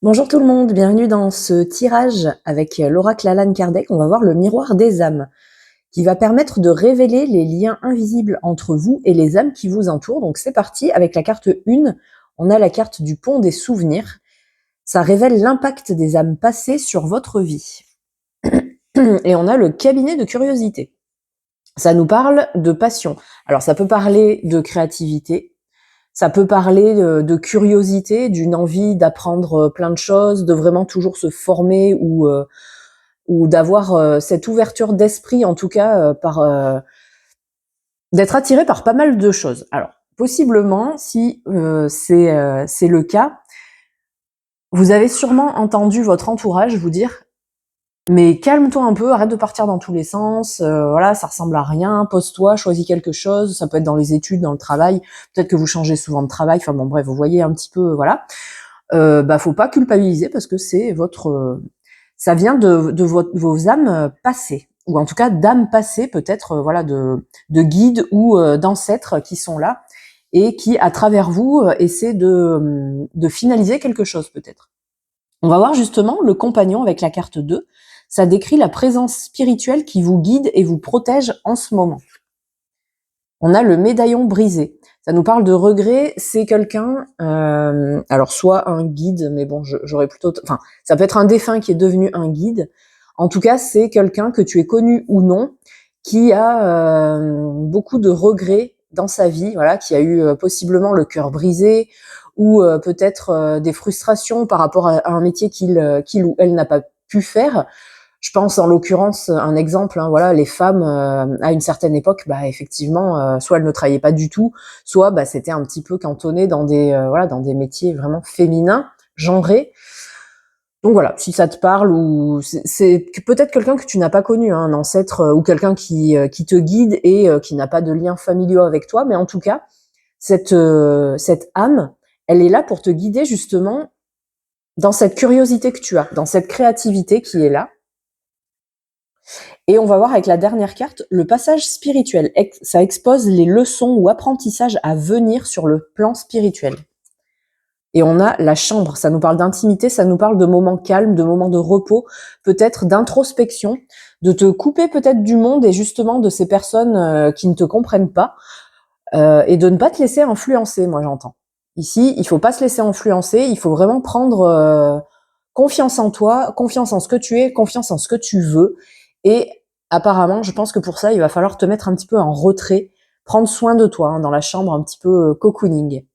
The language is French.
Bonjour tout le monde, bienvenue dans ce tirage avec l'oracle Alan Kardec. On va voir le miroir des âmes qui va permettre de révéler les liens invisibles entre vous et les âmes qui vous entourent. Donc c'est parti, avec la carte 1, on a la carte du pont des souvenirs. Ça révèle l'impact des âmes passées sur votre vie. Et on a le cabinet de curiosité. Ça nous parle de passion. Alors ça peut parler de créativité, ça peut parler de curiosité, d'une envie d'apprendre plein de choses, de vraiment toujours se former ou d'avoir cette ouverture d'esprit, en tout cas, d'être attiré par pas mal de choses. Alors, possiblement, si c'est le cas, vous avez sûrement entendu votre entourage vous dire mais calme-toi un peu, arrête de partir dans tous les sens, voilà, ça ressemble à rien, pose-toi, choisis quelque chose, ça peut être dans les études, dans le travail, peut-être que vous changez souvent de travail, enfin bon bref, vous voyez un petit peu, voilà. Faut pas culpabiliser parce que c'est ça vient de vos âmes passées, ou en tout cas d'âmes passées, peut-être, voilà, de guides ou d'ancêtres qui sont là et qui, à travers vous, essaient de finaliser quelque chose peut-être. On va voir justement le compagnon avec la carte 2. Ça décrit la présence spirituelle qui vous guide et vous protège en ce moment. On a le médaillon brisé. Ça nous parle de regret. C'est quelqu'un, alors soit un guide, mais bon, j'aurais plutôt, enfin, ça peut être un défunt qui est devenu un guide. En tout cas, c'est quelqu'un que tu aies connu ou non, qui a beaucoup de regrets dans sa vie, voilà, qui a eu possiblement le cœur brisé ou peut-être des frustrations par rapport à un métier qu'il ou elle n'a pas pu faire. Je pense en l'occurrence un exemple, hein, voilà, les femmes à une certaine époque, bah effectivement, soit elles ne travaillaient pas du tout, soit bah c'était un petit peu cantonné dans des voilà, dans des métiers vraiment féminins, genrés. Donc voilà, si ça te parle, ou c'est peut-être quelqu'un que tu n'as pas connu, hein, un ancêtre ou quelqu'un qui te guide et qui n'a pas de liens familiaux avec toi, mais en tout cas cette âme, elle est là pour te guider justement dans cette curiosité que tu as, dans cette créativité qui est là. Et on va voir avec la dernière carte, le passage spirituel. Ça expose les leçons ou apprentissages à venir sur le plan spirituel. Et on a la chambre, ça nous parle d'intimité, ça nous parle de moments calmes, de moments de repos, peut-être d'introspection, de te couper peut-être du monde et justement de ces personnes qui ne te comprennent pas, et de ne pas te laisser influencer, moi j'entends. Ici, il faut pas se laisser influencer, il faut vraiment prendre confiance en toi, confiance en ce que tu es, confiance en ce que tu veux. Et apparemment, je pense que pour ça, il va falloir te mettre un petit peu en retrait, prendre soin de toi, hein, dans la chambre un petit peu cocooning.